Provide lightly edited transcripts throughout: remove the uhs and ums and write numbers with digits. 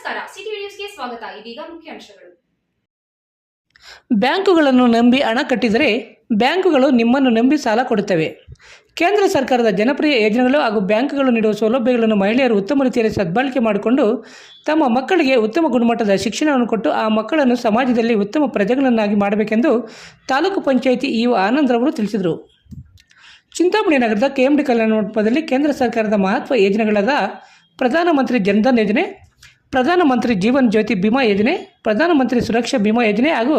ನಮಸ್ಕಾರ, ಸಿಟಿ ನ್ಯೂಸ್ಗೆ ಸ್ವಾಗತ. ಇದೀಗ ಮುಖ್ಯಾಂಶಗಳು. ಬ್ಯಾಂಕುಗಳನ್ನು ನಂಬಿ ಹಣ ಕಟ್ಟಿದರೆ ಬ್ಯಾಂಕುಗಳು ನಿಮ್ಮನ್ನು ನಂಬಿ ಸಾಲ ಕೊಡುತ್ತವೆ. ಕೇಂದ್ರ ಸರ್ಕಾರದ ಜನಪ್ರಿಯ ಯೋಜನೆಗಳು ಹಾಗೂ ಬ್ಯಾಂಕುಗಳು ನೀಡುವ ಸೌಲಭ್ಯಗಳನ್ನು ಮಹಿಳೆಯರು ಉತ್ತಮ ರೀತಿಯಲ್ಲಿ ಸದ್ಬಳಕೆ ಮಾಡಿಕೊಂಡು ತಮ್ಮ ಮಕ್ಕಳಿಗೆ ಉತ್ತಮ ಗುಣಮಟ್ಟದ ಶಿಕ್ಷಣವನ್ನು ಕೊಟ್ಟು ಆ ಮಕ್ಕಳನ್ನು ಸಮಾಜದಲ್ಲಿ ಉತ್ತಮ ಪ್ರಜೆಗಳನ್ನಾಗಿ ಮಾಡಬೇಕೆಂದು ತಾಲೂಕು ಪಂಚಾಯಿತಿ ಇಒ ಆನಂದರವರು ತಿಳಿಸಿದರು. ಚಿಂತಾಮಣಿ ನಗರದ KMD ಕಲ್ಯಾಣ ಮಂಟಪದಲ್ಲಿ ಕೇಂದ್ರ ಸರ್ಕಾರದ ಮಹತ್ವ ಯೋಜನೆಗಳಾದ ಪ್ರಧಾನಮಂತ್ರಿ ಜನ್ಧನ್ ಯೋಜನೆ, ಪ್ರಧಾನಮಂತ್ರಿ ಜೀವನ್ ಜ್ಯೋತಿ ಬಿಮಾ ಯೋಜನೆ, ಪ್ರಧಾನಮಂತ್ರಿ ಸುರಕ್ಷಾ ಬಿಮಾ ಯೋಜನೆ ಹಾಗೂ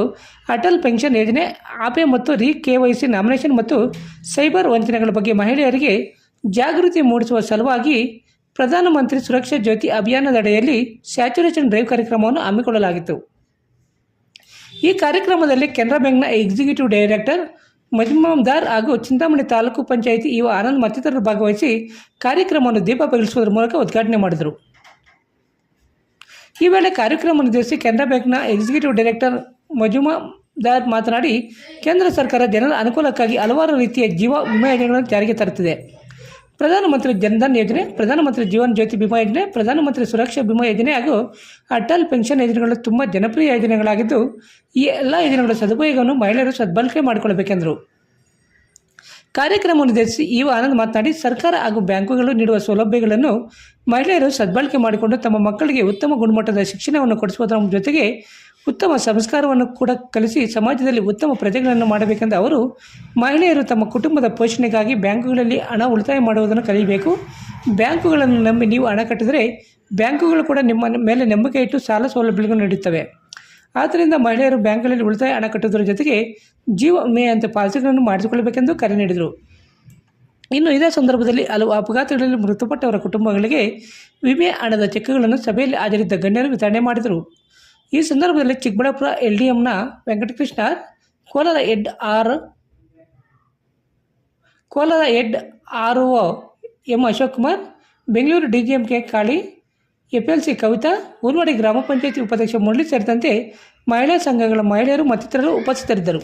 ಅಟಲ್ ಪೆನ್ಷನ್ ಯೋಜನೆ, ಆಪೆ ಮತ್ತು KYC ನಾಮಿನೇಷನ್ ಮತ್ತು ಸೈಬರ್ ವಂಚನೆಗಳ ಬಗ್ಗೆ ಮಹಿಳೆಯರಿಗೆ ಜಾಗೃತಿ ಮೂಡಿಸುವ ಸಲುವಾಗಿ ಪ್ರಧಾನಮಂತ್ರಿ ಸುರಕ್ಷಾ ಜ್ಯೋತಿ ಅಭಿಯಾನದಡಿಯಲ್ಲಿ ಸ್ಯಾಚುರೇಷನ್ ಡ್ರೈವ್ ಕಾರ್ಯಕ್ರಮವನ್ನು ಹಮ್ಮಿಕೊಳ್ಳಲಾಗಿತ್ತು. ಈ ಕಾರ್ಯಕ್ರಮದಲ್ಲಿ ಕೆನರಾ ಬ್ಯಾಂಕ್ನ ಎಕ್ಸಿಕ್ಯೂಟಿವ್ ಡೈರೆಕ್ಟರ್ ಮಜುಮ್ದಾರ್ ಹಾಗೂ ಚಿಂತಾಮಣಿ ತಾಲೂಕು ಪಂಚಾಯಿತಿ ಇಒ ಆನಂದ್ ಮತ್ತಿತರರು ಭಾಗವಹಿಸಿ ಕಾರ್ಯಕ್ರಮವನ್ನು ದೀಪ ಬೆಳಗಿಸುವುದರ ಮೂಲಕ ಉದ್ಘಾಟನೆ ಮಾಡಿದರು. ಈ ವೇಳೆ ಕಾರ್ಯಕ್ರಮ ನಿರ್ದೇಶಿಸಿ ಕೆನರಾ ಬ್ಯಾಂಕ್ನ ಎಕ್ಸಿಕ್ಯೂಟಿವ್ ಡೈರೆಕ್ಟರ್ ಮಜುಮ್ದಾರ್ ಮಾತನಾಡಿ, ಕೇಂದ್ರ ಸರ್ಕಾರ ಜನರ ಅನುಕೂಲಕ್ಕಾಗಿ ಹಲವಾರು ರೀತಿಯ ಜೀವ ವಿಮಾ ಯೋಜನೆಗಳನ್ನು ಜಾರಿಗೆ ತರುತ್ತಿದೆ. ಪ್ರಧಾನಮಂತ್ರಿ ಜನ್ಧನ್ ಯೋಜನೆ, ಪ್ರಧಾನಮಂತ್ರಿ ಜೀವನ್ ಜ್ಯೋತಿ ಬಿಮಾ ಯೋಜನೆ, ಪ್ರಧಾನಮಂತ್ರಿ ಸುರಕ್ಷಾ ಬಿಮಾ ಯೋಜನೆ ಹಾಗೂ ಅಟಲ್ ಪೆನ್ಷನ್ ಯೋಜನೆಗಳು ತುಂಬ ಜನಪ್ರಿಯ ಯೋಜನೆಗಳಾಗಿದ್ದು, ಈ ಎಲ್ಲ ಯೋಜನೆಗಳ ಸದುಪಯೋಗವನ್ನು ಮಹಿಳೆಯರು ಸದ್ಬಳಕೆ ಮಾಡಿಕೊಳ್ಳಬೇಕೆಂದರು. ಕಾರ್ಯಕ್ರಮ ನಿರ್ದೇಶಿಸಿ ಇಒ ಆನಂದ್ ಮಾತನಾಡಿ, ಸರ್ಕಾರ ಹಾಗೂ ಬ್ಯಾಂಕುಗಳು ನೀಡುವ ಸೌಲಭ್ಯಗಳನ್ನು ಮಹಿಳೆಯರು ಸದ್ಬಳಕೆ ಮಾಡಿಕೊಂಡು ತಮ್ಮ ಮಕ್ಕಳಿಗೆ ಉತ್ತಮ ಗುಣಮಟ್ಟದ ಶಿಕ್ಷಣವನ್ನು ಕೊಡಿಸುವುದರ ಜೊತೆಗೆ ಉತ್ತಮ ಸಂಸ್ಕಾರವನ್ನು ಕೂಡ ಕಲಿಸಿ ಸಮಾಜದಲ್ಲಿ ಉತ್ತಮ ಪ್ರಜೆಗಳನ್ನು ಮಾಡಬೇಕೆಂದು ಅವರು ಮಹಿಳೆಯರು ತಮ್ಮ ಕುಟುಂಬದ ಪೋಷಣೆಗಾಗಿ ಬ್ಯಾಂಕುಗಳಲ್ಲಿ ಹಣ ಉಳಿತಾಯ ಮಾಡುವುದನ್ನು ಕಲಿಯಬೇಕು. ಬ್ಯಾಂಕುಗಳನ್ನು ನಂಬಿ ನೀವು ಹಣ ಕಟ್ಟಿದರೆ ಬ್ಯಾಂಕುಗಳು ಕೂಡ ನಿಮ್ಮ ಮೇಲೆ ನಂಬಿಕೆ ಇಟ್ಟು ಸಾಲ ಸೌಲಭ್ಯಗಳನ್ನು ನೀಡುತ್ತವೆ. ಆದ್ದರಿಂದ ಮಹಿಳೆಯರು ಬ್ಯಾಂಕ್ಗಳಲ್ಲಿ ಉಳಿತಾಯ ಹಣ ಕಟ್ಟುವುದರ ಜೊತೆಗೆ ಜೀವ ವಿಮೆಯಂತೆ ಪಾಲಿಸಿಗಳನ್ನು ಮಾಡಿಸಿಕೊಳ್ಳಬೇಕೆಂದು ಕರೆ ನೀಡಿದರು. ಇನ್ನು ಇದೇ ಸಂದರ್ಭದಲ್ಲಿ ಹಲವು ಅಪಘಾತಗಳಲ್ಲಿ ಮೃತಪಟ್ಟವರ ಕುಟುಂಬಗಳಿಗೆ ವಿಮೆ ಹಣದ ಚೆಕ್ಗಳನ್ನು ಸಭೆಯಲ್ಲಿ ಹಾಜರಿದ್ದ ಗಣ್ಯರು ವಿತರಣೆ ಮಾಡಿದರು. ಈ ಸಂದರ್ಭದಲ್ಲಿ ಚಿಕ್ಕಬಳ್ಳಾಪುರ LDMನ Venkatakrishna, Kolar head RO M Ashok Kumar, Bengaluru DGMK Kali, FLC Kavitha, Urvadi ಗ್ರಾಮ ಪಂಚಾಯಿತಿ ಉಪಾಧ್ಯಕ್ಷ ಮುರಳಿ ಸೇರಿದಂತೆ ಮಹಿಳಾ ಸಂಘಗಳ ಮಹಿಳೆಯರು ಮತ್ತಿತರರು ಉಪಸ್ಥಿತರಿದ್ದರು.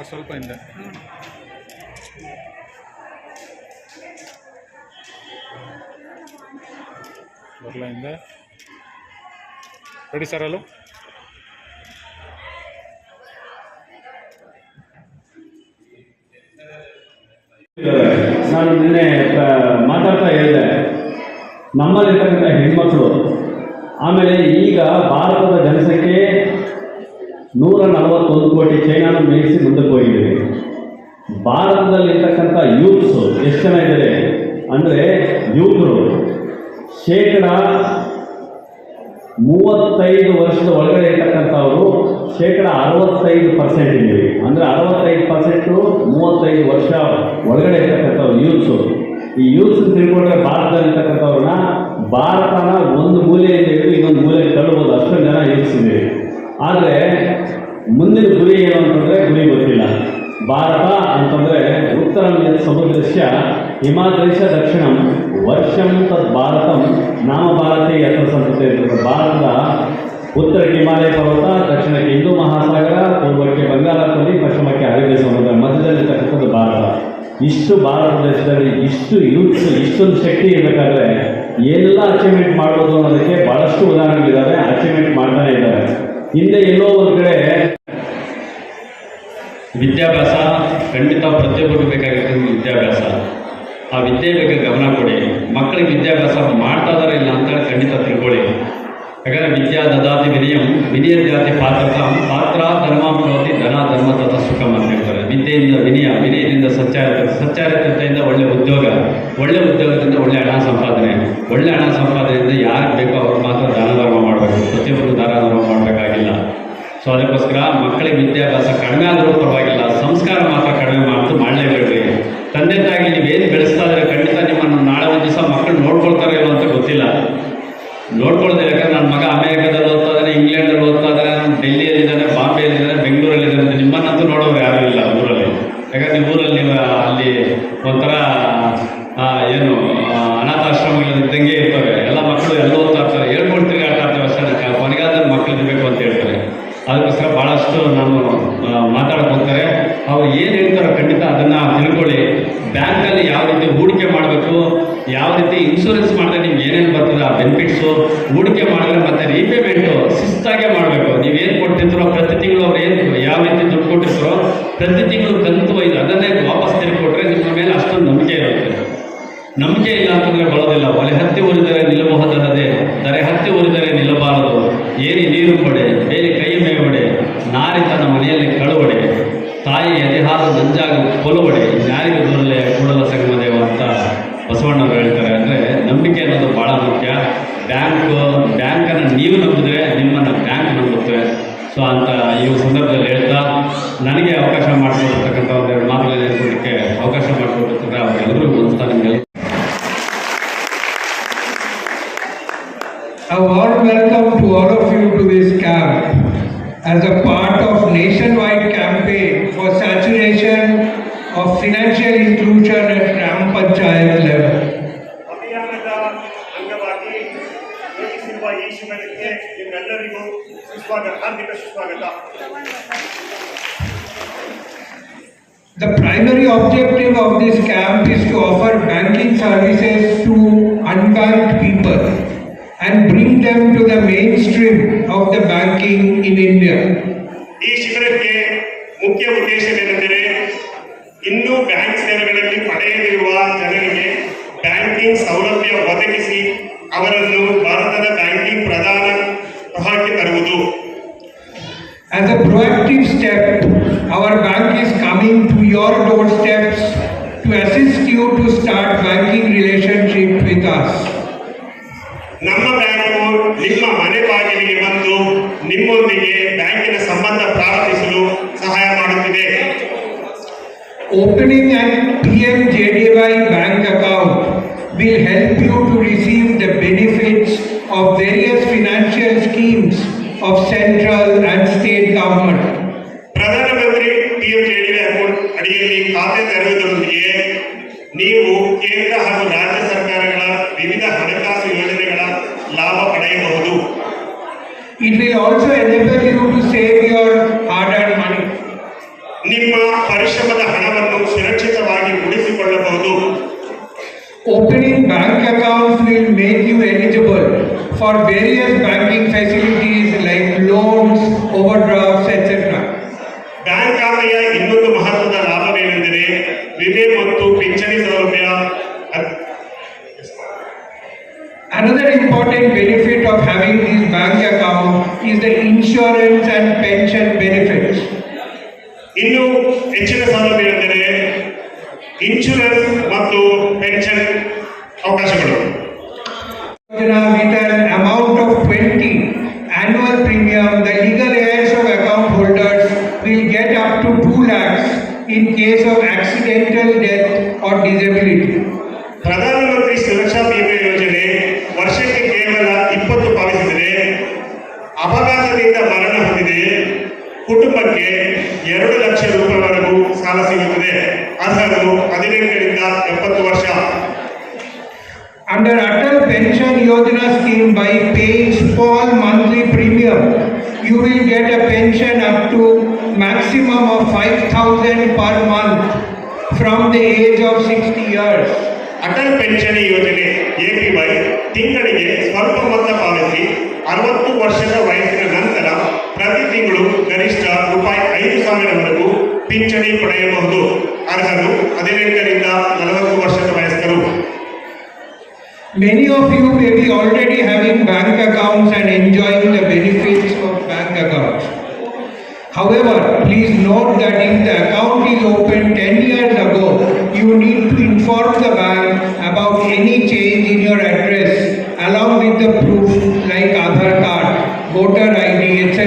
ಸ್ವಲ್ಪ ಹಿಂದೆ ಬರಲ ಹಿಂದೆ ರೆಡಿ ಸರ್. ಅಲ್ಲೂ ನಾನು ನಿನ್ನೆ ಮಾತಾಡ್ತಾ ಹೇಳಿದೆ, ನಮ್ಮಲ್ಲಿರ್ತಕ್ಕಂಥ ಹೆಣ್ಮಕ್ಳು, ಆಮೇಲೆ ಈಗ ಭಾರತದ ಜನಸಂಖ್ಯೆ 141 ಕೋಟಿ, ಚೈನಾನ ಮೇಯಿಸಿ ಮುಂದಕ್ಕೆ ಹೋಗಿದ್ದೀವಿ. ಭಾರತದಲ್ಲಿರ್ತಕ್ಕಂಥ ಯೂತ್ಸು ಎಷ್ಟು ಜನ ಇದ್ದಾರೆ ಅಂದರೆ, ಯುವಕರು 35 ವರ್ಷದ ಒಳಗಡೆ ಇರ್ತಕ್ಕಂಥವರು 65% ಇದ್ದೀವಿ. ಅಂದರೆ 65% 35 ವರ್ಷ ಒಳಗಡೆ ಇರ್ತಕ್ಕಂಥವ್ರು ಯೂತ್ಸು. ಈ ಯೂತ್ಸ್ ತಿಳ್ಕೊಂಡ್ರೆ ಭಾರತದಲ್ಲಿರ್ತಕ್ಕಂಥವ್ರನ್ನ ಭಾರತನ ಒಂದು ಮೂಲೆಯಲ್ಲಿ ಹಿಡಿದು ಇನ್ನೊಂದು ಮೂಲೆಗೆ ತಳ್ಳುವುದು, ಅಷ್ಟೊಂದು ಜನ ಯೂತ್ಸ್ ಇದ್ದೀವಿ. ಆದರೆ ಮುಂದಿನ ಗುರಿ ಏನು ಅಂತಂದರೆ ಗುರಿ ಗೊತ್ತಿಲ್ಲ. ಭಾರತ ಅಂತಂದರೆ ಉತ್ತರಂ ಯತ್ ಸಮುದ್ರಸ್ಯ ಹಿಮಾದ್ರಿಶ ದಕ್ಷಿಣಂ ವರ್ಷಂ ತದ್ ಭಾರತಂ ನಾಮ ಭಾರತೀಯ ಯತ್ರ ಸಂತತೆ ಇರ್ತದೆ. ಭಾರತದ ಉತ್ತರ ಹಿಮಾಲಯ ಪರ್ವತ, ದಕ್ಷಿಣಕ್ಕೆ ಹಿಂದೂ ಮಹಾಸಾಗರ, ಪೂರ್ವಕ್ಕೆ ಬಂಗಾಳ ಕೊಲ್ಲಿ, ಪಶ್ಚಿಮಕ್ಕೆ ಅರೇಬಿಯಾ ಸಮುದ್ರ, ಮಧ್ಯದಲ್ಲಿರ್ತಕ್ಕಂಥದ್ದು ಭಾರತ. ಇಷ್ಟು ಭಾರತ ದೇಶದಲ್ಲಿ ಇಷ್ಟು ಯೂತ್ಸ್, ಇಷ್ಟೊಂದು ಶಕ್ತಿ ಇರಬೇಕಾದ್ರೆ ಏನೆಲ್ಲ ಅಚೀವ್ಮೆಂಟ್ ಮಾಡ್ಬೋದು ಅನ್ನೋದಕ್ಕೆ ಭಾಳಷ್ಟು ಉದಾಹರಣೆಗಳಿದ್ದಾವೆ. ಅಚೀವ್ಮೆಂಟ್ ಮಾಡ್ತಾನೆ ಇದ್ದಾರೆ. ಹಿಂದೆ ಎಲ್ಲೋ ಒಂದು ಕಡೆ ವಿದ್ಯಾಭ್ಯಾಸ ಖಂಡಿತ ಪ್ರತಿಯೊಬ್ಬರಿಗೂ ಬೇಕಾಗಿರ್ತದೆ. ವಿದ್ಯಾಭ್ಯಾಸ, ಆ ವಿದ್ಯೆ ಬಗ್ಗೆ ಗಮನ ಕೊಡಿ. ಮಕ್ಕಳಿಗೆ ವಿದ್ಯಾಭ್ಯಾಸ ಮಾಡ್ತಾ ಇದ್ದಾರೆ ಇಲ್ಲ ಅಂತೇಳಿ ಖಂಡಿತ ತಿಳ್ಕೊಳ್ಳಿ. ಯಾಕಂದರೆ ವಿದ್ಯಾ ದದಾತಿ ವಿನಯಂ ವಿನಯ ಜಾತಿ ಪಾತ್ರ ಧರ್ಮಾಂ ಭವತಿ ಧನ ಧರ್ಮ ತಥಾ ಸುಖಂ ಅಂತ ಹೇಳ್ತಾರೆ. ವಿದ್ಯೆಯಿಂದ ವಿನಯ, ವಿನಯದಿಂದ ಸಚ್ಚಾರಿತ್ರತೆಯಿಂದ ಒಳ್ಳೆ ಉದ್ಯೋಗ, ಒಳ್ಳೆ ಉದ್ಯೋಗದಿಂದ ಒಳ್ಳೆ ಹಣ ಸಂಪಾದನೆ, ಒಳ್ಳೆ ಹಣ ಸಂಪಾದನೆಯಿಂದ ಯಾರಿಗೆ ಬೇಕೋ ಅವ್ರು ಮಾತ್ರ ದಾನ ಧರ್ಮ ಮಾಡಬೇಕು. ಪ್ರತಿಯೊಬ್ಬರು ದಾನ ಧರ್ಮ ಮಾಡಬೇಕಾಗಿಲ್ಲ. ಸೊ ಅದಕ್ಕೋಸ್ಕರ ಮಕ್ಕಳಿಗೆ ವಿದ್ಯಾಭ್ಯಾಸ ಕಡಿಮೆ ಆದರೂ ಪರವಾಗಿಲ್ಲ, ಸಂಸ್ಕಾರ ಮಾತ್ರ ಕಡಿಮೆ ಮಾಡಲೇಬೇಡ್ರಿ. ತಂದೆ ತಾಯಿಗೆ ನೀವೇನು ಬೆಳೆಸ್ತಾ ಇದ್ದಾರೆ ಖಂಡಿತ ನಿಮ್ಮನ್ನು ನಾಳೆ ಒಂದು ದಿವಸ ಮಕ್ಕಳು ನೋಡ್ಕೊಳ್ತಾರೆ ಇಲ್ಲೋ ಅಂತ ಗೊತ್ತಿಲ್ಲ. ನೋಡ್ಕೊಳ್ಳೋದು ಯಾಕಂದ್ರೆ ನನ್ನ ಮಗ ಅಮೇರಿಕಾದಲ್ಲಿ ಓದ್ತಾ ಇದ್ದಾನೆ, ಇಂಗ್ಲೆಂಡಲ್ಲಿ ಓದ್ತಾ ಇದ್ದಾನೆ, ಡೆಲ್ಲಿಯಲ್ಲಿದ್ದಾನೆ, ಬಾಂಬೆಯಲ್ಲಿದ್ದಾನೆ, ಬೆಂಗಳೂರಲ್ಲಿದ್ದಾನೆ ಅಂತ ನಿಮ್ಮನ್ನಂತೂ ನೋಡೋರು ಯಾರೂ ಇಲ್ಲ ಊರಲ್ಲಿ. ಯಾಕಂದರೆ ಊರಲ್ಲಿ ನೀವು ಅಲ್ಲಿ ಒಂದು ಒಂಥರ ಏನು ಅನಾಥಾಶ್ರಮಗಳಿದ್ದಂಗೆ ಇರ್ತವೆ. ಎಲ್ಲ ಮಕ್ಕಳು ಎಲ್ಲ ಓದ್ತಾ ಇರ್ತಾರೆ, ಹೇಳ್ಕೊಂಡು ತಿರುಗಾಡ್ತಾ ಇರ್ತವೆ ಅಷ್ಟೇ. ಕೊನೆಗಾಲದಲ್ಲಿ ಮಕ್ಕಳು ಇರಬೇಕು ಅಂತ ಹೇಳ್ತಾರೆ. ಅದಕ್ಕೋಸ್ಕರ ಭಾಳಷ್ಟು ನಾನು ಮಾತಾಡಕ್ಕೆ ಹೋಗ್ತಾರೆ. ಅವ್ರು ಏನು ಹೇಳ್ತಾರೋ ಖಂಡಿತ ಅದನ್ನು ತಿಳ್ಕೊಳ್ಳಿ. ಬ್ಯಾಂಕಲ್ಲಿ ಯಾವ ರೀತಿ ಹೂಡಿಕೆ ಮಾಡಬೇಕು, ಯಾವ ರೀತಿ ಇನ್ಶೂರೆನ್ಸ್ ಮಾಡಿದ್ರೆ ನಿಮ್ಗೆ ಏನೇನು ಬರ್ತದೆ ಆ ಬೆನಿಫಿಟ್ಸು, ಹೂಡಿಕೆ ಮಾಡಿದ್ರೆ ಮತ್ತು ರೀಪೇಮೆಂಟು ಶಿಸ್ತಾಗೆ ಮಾಡಬೇಕು. ನೀವೇನು ಕೊಟ್ಟಿರ್ತೀರೋ ಪ್ರತಿ ತಿಂಗಳು ಅವ್ರು ಏನು ಯಾವ ರೀತಿ ದುಡ್ಡು ಕೊಟ್ಟಿರ್ತಾರೋ ಪ್ರತಿ ತಿಂಗಳು ಕಂತು ಒಯ್ದು ಅದನ್ನೇ ವಾಪಸ್ ತಿರುಗಿ ಕೊಟ್ಟರೆ ನಿಮ್ಮ ಮೇಲೆ ಅಷ್ಟೊಂದು ನಂಬಿಕೆ ಇರುತ್ತೆ. ನಂಬಿಕೆ ಇಲ್ಲ ಅಂತಂದರೆ ಬರೋದಿಲ್ಲ. ಒಲೆ ಹತ್ತಿ ಉರಿದರೆ ನಿಲ್ಲಬಹುದಲ್ಲದೆ ದರೆ ಹತ್ತಿ ಉರಿದರೆ ನಿಲ್ಲಬಾರದು. ಏರಿ ನೀರು ಕೊಡೆ, ಬೇರೆ ಕೈ ಮೇವಡೆ, ನಾರಿ ತನ್ನ ಮನೆಯಲ್ಲಿ ಕಳುವಡೆ, ತಾಯಿ ಎದೆಹಾಲು ನಂಜಾಗ ಕೊಲುವಡೆ, ಯಾರಿಗೆ ದೂರಲೆ ಕೂಡಲ ಸಂಗಮ ದೇವ ಅಂತ ಬಸವಣ್ಣವರು ಹೇಳ್ತಾರೆ. ಅಂದರೆ ನಂಬಿಕೆ ಅನ್ನೋದು ಭಾಳ ಮುಖ್ಯ. ಬ್ಯಾಂಕನ್ನು ನೀವು ನಂಬಿದ್ರೆ ನಿಮ್ಮನ್ನು ಬ್ಯಾಂಕ್ ನಂಬುತ್ತೆ. ಸೊ ಅಂತ ಈ ಸಂದರ್ಭದಲ್ಲಿ ಹೇಳ್ತಾ ನನಗೆ ಅವಕಾಶ ಮಾಡಿಕೊಟ್ಟಿರ್ತಕ್ಕಂಥ ಒಂದೆರಡು ಮಾತುಗಳನ್ನು ಹೇಳ್ಕೊಡಲಿಕ್ಕೆ ಅವಕಾಶ ಮಾಡಿಕೊಟ್ಟಿರ್ತಾರೆ ಅವರೆಲ್ಲರಿಗೂ ಹೊಂದಿಸ್ತಾ ನಿಮಗೆ. A warm welcome to all of you to this camp as a part of nationwide campaign for saturation of financial inclusion at Gram Panchayat level. ಅಭಿಯಾನದ ಅಂಗವಾಗಿ ಯೋಜಿಸಿರುವ ಈ ಶಿಬಿರಕ್ಕೆ ನಿಮ್ಮೆಲ್ಲರಿಗೂ ಹಾರ್ದಿಕ ಸುಸ್ವಾಗತ. The primary objective of this camp is to offer banking services to unbanked people and bring them to the mainstream of the banking in India. ಈ ಶಿಬಿರಕ್ಕೆ ಮುಖ್ಯ ಉದ್ದೇಶವೇನೆಂದರೆ ಇನ್ನೂ ಬ್ಯಾಂಕ್ ಸೇವೆಗಳಲ್ಲಿ ಪಡೆಯದಿರುವ ಜನರಿಗೆ ಬ್ಯಾಂಕಿಂಗ್ ಸೌಲಭ್ಯ ಒದಗಿಸಿ ಅವರನ್ನು ಭಾರತದ ಬ್ಯಾಂಕಿಂಗ್ ಪ್ರಧಾನ ಗೃಹಕ್ಕೆ ತರುವುದು. As a proactive step, our bank is coming to your doorsteps to assist you to start banking relationship with us. ನಮ್ಮ ಬ್ಯಾಂಕು ನಿಮ್ಮ ಮನೆ ಬಾಗಿಲಿಗೆ ಬಂದು ನಿಮ್ಮೊಂದಿಗೆ ಬ್ಯಾಂಕಿನ ಸಂಬಂಧ ಪ್ರಾರಂಭಿಸಲು ಸಹಾಯ ಮಾಡುತ್ತಿದೆ. Opening an PMJDY bank account will help you to receive the benefits of various financial schemes of central and state government. ಪ್ರಧಾನಮಂತ್ರಿ PMJDY ಅಕೌಂಟ್ ಅಡಿಯಲ್ಲಿ ಖಾತೆ ತೆರೆಯುವುದರೊಂದಿಗೆ ನೀವು ಕೇಂದ್ರ ಹಾಗೂ ರಾಜ್ಯ ಸರ್ಕಾರಗಳ ವಿವಿಧ ಹಣಕಾಸು ಯೋಜನೆಗಳ ಲಾಭ ಪಡೆಯಬಹುದು. It will also enable you to save your hard-earned money. ನಿಮ್ಮ ಪರಿಶ್ರಮದ ಹಣವನ್ನು ಸುರಕ್ಷಿತವಾಗಿ ಉಳಿಸಿಕೊಳ್ಳಬಹುದು. Opening bank accounts will make you eligible for various banking facilities like loans, overdrafts, etc. Bank ಖಾತೆಯ ಇನ್ನೊಂದು ಮಹತ್ವದ ಲಾಭವೇನೆಂದರೆ ವಿಮೆ ಮತ್ತು ಪಿಂಚಣಿ ಸೌಲಭ್ಯ. Another important benefit of having this bank account is the insurance and pension benefits. ಇನ್ನು ಹೆಚ್ಚಿನ ಸೌಲಭ್ಯವೆಂದರೆ ಇನ್ಶೂರೆನ್ಸ್ ಮತ್ತು ಪೆನ್ಷನ್ ಅವಕಾಶಗಳು. With an amount of 20 annual premium, the legal heirs of account holders will get up to 2 lakhs in case of accidental death or disability. ಪ್ರಧಾನಮಂತ್ರಿ ಸುರಕ್ಷಾ ಬಿಮಾ ಯೋಜನೆ ವರ್ಷಕ್ಕೆ ಕೇವಲ 20 ಪಾವತಿಸಿದರೆ ಅಪಘಾತದಿಂದ ಮರಣ ಹೊಂದಿದೆ ಕುಟುಂಬಕ್ಕೆ 2 ಲಕ್ಷ ರೂಪಾಯಿವರೆಗೂ ಸಾಲ ಸಿಗುತ್ತದೆ. ಅದು 18 ರಿಂದ 70 ವರ್ಷ. Under Atal Pension Yojana scheme, by paying small monthly premium, you will get a pension up to maximum of 5,000 per month from the age of 60 years. Atal pension ಯೋಜನೆ APY ತಿಂಗಳಿಗೆ ಸ್ವಲ್ಪ ಮೊತ್ತ ಪಾವತಿ 60 ವರ್ಷದ ವಯಸ್ಸಿನ ನಂತರ ಪ್ರತಿ ತಿಂಗಳು ಗರಿಷ್ಠ ರೂಪಾಯಿ 5,000ವರೆಗೂ ಪಿಂಚಣಿ ಪಡೆಯಬಹುದು. ಅರ್ಹರು 18 ರಿಂದ 40 ವರ್ಷದ ವಯಸ್ಕರು. Many of you may be already having bank accounts and enjoying the benefits of bank accounts. However, please note that if the account is opened 10 years ago, you need to inform the bank about any change in your address along with the proof like Aadhaar card, voter ID, etc.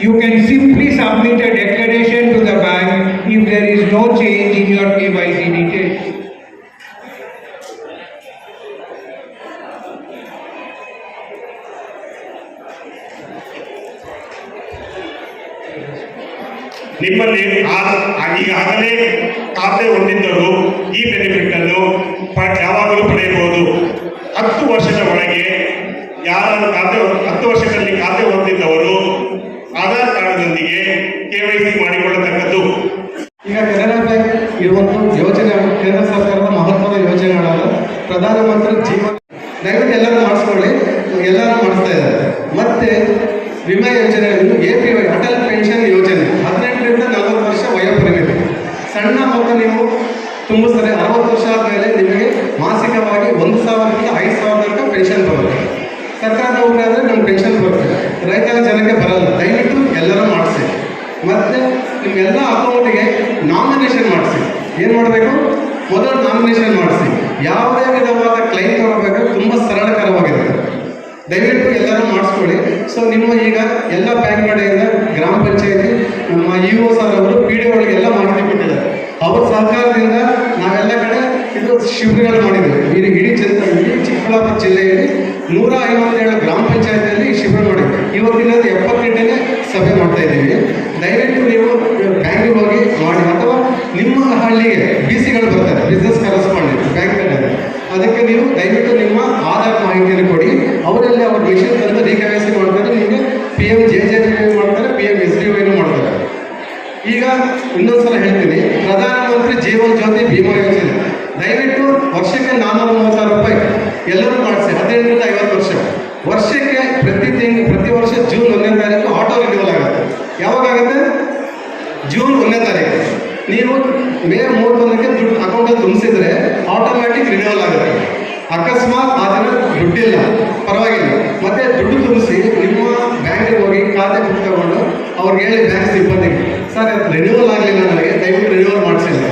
You can simply submit a declaration to the bank if there is no change in your KYC details. ನಿಮ್ಮಲ್ಲಿ ಈಗಾಗಲೇ ಖಾತೆ ಹೊಂದಿದ್ದವರು ಈ benefit ಅನ್ನು ಯಾವಾಗಲೂ ಪಡೆಯಬಹುದು. 10 ವರ್ಷದ ಒಳಗೆ ಯಾರು 10 ವರ್ಷದಲ್ಲಿ ಖಾತೆ ಹೊಂದಿದ್ದವರು ಆಧಾರ್ ಕಾರ್ಡ್ನೊಂದಿಗೆ KYC ಮಾಡಿಕೊಳ್ಳತಕ್ಕದ್ದು. ಈಗ ಕೆನರಾ ಬ್ಯಾಂಕ್ ಇರುವಂತಹ ಯೋಜನೆ ಕೇಂದ್ರ ಸರ್ಕಾರದ ಮಹತ್ವದ ಯೋಜನೆಗಳಾದ ಪ್ರಧಾನಮಂತ್ರಿ ಜೀವನ, ದಯವಿಟ್ಟು ಎಲ್ಲರೂ ಮಾಡಿಸ್ಕೊಳ್ಳಿ, ಎಲ್ಲರೂ ಮಾಡಿಸ್ತಾ ಇದ್ದಾರೆ. ಮತ್ತೆ ವಿಮಾ ಯೋಜನೆಗಳು APY ಅಟಲ್ ಪೆನ್ಷನ್ ಯೋಜನೆ 18ರಿಂದ 40 ವರ್ಷ ವಯೋಪರಿಮಿತಿ. ಸಣ್ಣ ಮೊತ್ತ ನೀವು ತುಂಬಿಸ್ತಾರೆ. 60 ವರ್ಷ ಆದಮೇಲೆ ನಿಮಗೆ ಮಾಸಿಕವಾಗಿ 1,000ರಿಂದ 5,000 ತನಕ ಪೆನ್ಷನ್ ಬರುತ್ತೆ. ಸರ್ಕಾರ ನೌಕರಿ ಆದರೆ ನಮ್ಗೆ ಪೆನ್ಷನ್ ಬರುತ್ತೆ, ರೈತ ಜನಕ್ಕೆ ಬರಲ್ಲ. ದಯವಿಟ್ಟು ಎಲ್ಲರೂ ಮಾಡಿಸಿ. ಮತ್ತು ನಿಮ್ಮೆಲ್ಲ ಅಕೌಂಟಿಗೆ ನಾಮಿನೇಷನ್ ಮಾಡಿಸಿ. ಏನು ಮಾಡಬೇಕು? ಮೊದಲು ನಾಮಿನೇಷನ್ ಮಾಡಿಸಿ. ಯಾವುದೇ ವಿಧವಾದ ಕ್ಲೈಮ್ ತಗೋಬೇಕು, ತುಂಬ ಸರಳಕರವಾಗಿದೆ. ದಯವಿಟ್ಟು ಎಲ್ಲರೂ ಮಾಡಿಸ್ಕೊಳ್ಳಿ. ಸೊ ನಿಮ್ಮ ಈಗ ಎಲ್ಲ ಬ್ಯಾಂಕ್ ಕಡೆಯಿಂದ ಗ್ರಾಮ ಪಂಚಾಯತಿ ನಮ್ಮ EO ಸರ್ ಅವರು PDO ಒಳಗೆಲ್ಲ ಮಾಹಿತಿ ಕೊಟ್ಟಿದ್ದಾರೆ. ಅವ್ರ ಸಹಕಾರದಿಂದ ನಾವೆಲ್ಲ ಕಡೆ ಇದು ಶಿಬಿರಗಳು ಮಾಡಿದ್ದೇವೆ. ಇಡೀ ಚಿಕ್ಕಬಳ್ಳಾಪುರ ಜಿಲ್ಲೆಯಲ್ಲಿ 157 ಗ್ರಾಮ ಪಂಚಾಯತಿಯಲ್ಲಿ ಶಿಬಿರ ಮಾಡಿದ್ವಿ. ಇವತ್ತಿನ 78ನೇ ಸಭೆ ಮಾಡ್ತಾ ಇದ್ದೀವಿ. ದಯವಿಟ್ಟು ನೀವು ಬ್ಯಾಂಕಿಗೆ ಹೋಗಿ ಮಾಡಿ, ಅಥವಾ ನಿಮ್ಮ ಹಳ್ಳಿಗೆ BCಗಳು ಬರ್ತಾರೆ, ಬಿಸ್ನೆಸ್ ಕರೆಸ್ಪಾಂಡೆಂಟ್ ಬ್ಯಾಂಕ್ಗಳಲ್ಲಿ. ಅದಕ್ಕೆ ನೀವು ದಯವಿಟ್ಟು ನಿಮ್ಮ ಆಧಾರ್ ಮಾಹಿತಿಯನ್ನು ಕೊಡಿ. ಅವರಲ್ಲಿ ಅವ್ರ ಮಿಷನ್ ತಂದು KYC ಮಾಡ್ತಾರೆ. ನಿಮಗೆ PMJJBY ಮಾಡ್ತಾರೆ, PMSBY ಮಾಡ್ತಾರೆ. ಈಗ ಇನ್ನೊಂದ್ಸಲ ಹೇಳ್ತೀನಿ, ಪ್ರಧಾನಮಂತ್ರಿ ಜೀವನ್ ಜ್ಯೋತಿ ಬಿಮಾ ಯೋಜನೆ ದಯವಿಟ್ಟು ವರ್ಷಕ್ಕೆ 436 ರೂಪಾಯಿ ಎಲ್ಲರೂ ಮಾಡಿಸಿ. 18ರಿಂದ 50 ವರ್ಷ. ವರ್ಷಕ್ಕೆ ಪ್ರತಿ ವರ್ಷ ಜೂನ್ 1ನೇ ತಾರೀಕು ಆಟೋ ರಿನ್ಯೂವಲ್ ಆಗುತ್ತೆ. ಯಾವಾಗುತ್ತೆ? ಜೂನ್ 1ನೇ ತಾರೀಕು. ನೀವು ಮೇ 31ಕ್ಕೆ ದುಡ್ಡು ಅಕೌಂಟಲ್ಲಿ ತುಂಬಿಸಿದ್ರೆ ಆಟೋಮ್ಯಾಟಿಕ್ ರಿನ್ಯೂವಲ್ ಆಗುತ್ತೆ. ಅಕಸ್ಮಾತ್ ಆ ದಿನ ದುಡ್ಡಿಲ್ಲ, ಪರವಾಗಿಲ್ಲ, ಮತ್ತೆ ದುಡ್ಡು ತುಂಬಿಸಿ ನಿಮ್ಮ ಬ್ಯಾಂಕಿಗೆ ಹೋಗಿ ಖಾತೆ ಬುಕ್ ತಗೊಂಡು ಅವ್ರಿಗೆ ಹೇಳಿ ಬ್ಯಾಂಕ್ ಸಿಬ್ಬಂದಿಗೆ, ಸರ್ ಅದು ರಿನ್ಯೂವಲ್ ಆಗಲಿಲ್ಲ, ನನಗೆ ದಯವಿಟ್ಟು ರಿನ್ಯೂವಲ್ ಮಾಡಿಸಿಲ್ಲ.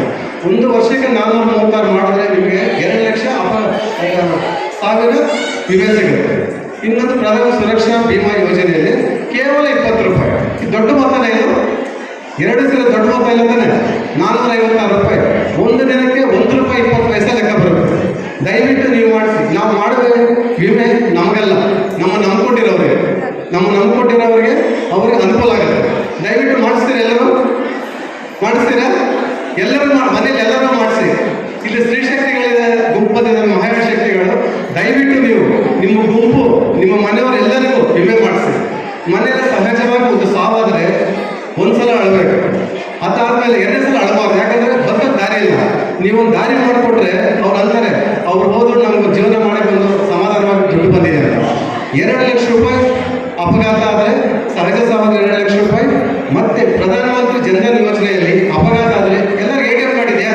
1 ವರ್ಷಕ್ಕೆ 436 ಮಾಡಿದ್ರೆ ನಿಮಗೆ 2,00,000 ವಿಮೆ ಸಿಗುತ್ತೆ. ಇನ್ನೊಂದು ಪ್ರಧಾನ ಸುರಕ್ಷಾ ಬಿಮಾ ಯೋಜನೆಯಲ್ಲಿ ಕೇವಲ 20 ರೂಪಾಯಿ. ಇದು ದೊಡ್ಡ ಮೊತ್ತನೇ. ಇದು 2 ಸಲ ದೊಡ್ಡ ಮೊತ್ತ ಇಲ್ಲ ತಾನೆ. 456 ರೂಪಾಯಿ. ಒಂದು ದಿನಕ್ಕೆ 1 ರೂಪಾಯಿ 20 ಪೈಸೆ ಲೆಕ್ಕ ಬರುತ್ತೆ. ದಯವಿಟ್ಟು ನೀವು ಮಾಡಿಸಿ. ನಾವು ಮಾಡುವ ವಿಮೆ ನಮಗಲ್ಲ, ನಂಬ್ಕೊಂಡಿರೋರಿಗೆ ಅವ್ರಿಗೆ ಅನುಕೂಲ ಆಗುತ್ತೆ. ದಯವಿಟ್ಟು ಮಾಡಿಸ್ತೀರಾ? ಎಲ್ಲರೂ ಮಾಡಿಸ್ತೀರಾ? ಎಲ್ಲರೂ ಮನೇಲಿ ಎಲ್ಲರೂ ಮಾಡಿಸಿ. ಇಲ್ಲಿ ಸ್ತ್ರೀ ಶಕ್ತಿಗಳಿದೆ, ಗುಂಪದಿದೆ, ಮಹಿಳಾ ಶಕ್ತಿಗಳು. ದಯವಿಟ್ಟು ನೀವು ನಿಮ್ಮ ಗುಂಪು, ನಿಮ್ಮ ಮನೆಯವರೆಲ್ಲರಿಗೂ ವಿಮೆ ಮಾಡಿಸಿ. ಮನೆಯಲ್ಲಿ ಸಹಜವಾಗಿ ಒಂದು ಸಾವಾದರೆ ಒಂದ್ಸಲ ಅಳಬೇಕು, ಅದಾದ್ಮೇಲೆ 2 ಸಲ ಅಳಬಾರ್ದು. ಯಾಕಂದ್ರೆ ಬದುಕಕ್ಕೆ ದಾರಿ ಇಲ್ಲ. ನೀವೊಂದು ದಾರಿ ಮಾಡಿಕೊಟ್ರೆ ಅವ್ರು ಅಂತಾರೆ, ಅವ್ರು ಹೋದ್ರು ನಮ್ಗೆ ಜೀವನ ಮಾಡಕ್ಕೆ ಒಂದು ಸಮಾಧಾನವಾಗಿ ದುಡ್ಡು ಬಂದಿದೆ. 2 ಲಕ್ಷ ರೂಪಾಯಿ ಅಪಘಾತ ಆದರೆ, ಸಹಜ ಸಾವಾದರೆ 2 ಲಕ್ಷ ರೂಪಾಯಿ. ಮತ್ತೆ ಪ್ರಧಾನಮಂತ್ರಿ ಜನಧನ್ ಯೋಜನೆಯಲ್ಲಿ ಅಪಘಾತ ಆದರೆ ಎಲ್ಲರಿಗೂ ATM ಮಾಡಿದ್ಯಾ?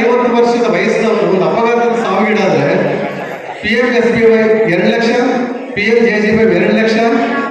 50 ವರ್ಷದ ವಯಸ್ಸಿನವರು ಒಂದು ಅಪಘಾತದ ಸಾವಿಗೀಡಾದರೆ PMSBY 2 ಲಕ್ಷ, PMJJBY 2 ಲಕ್ಷ,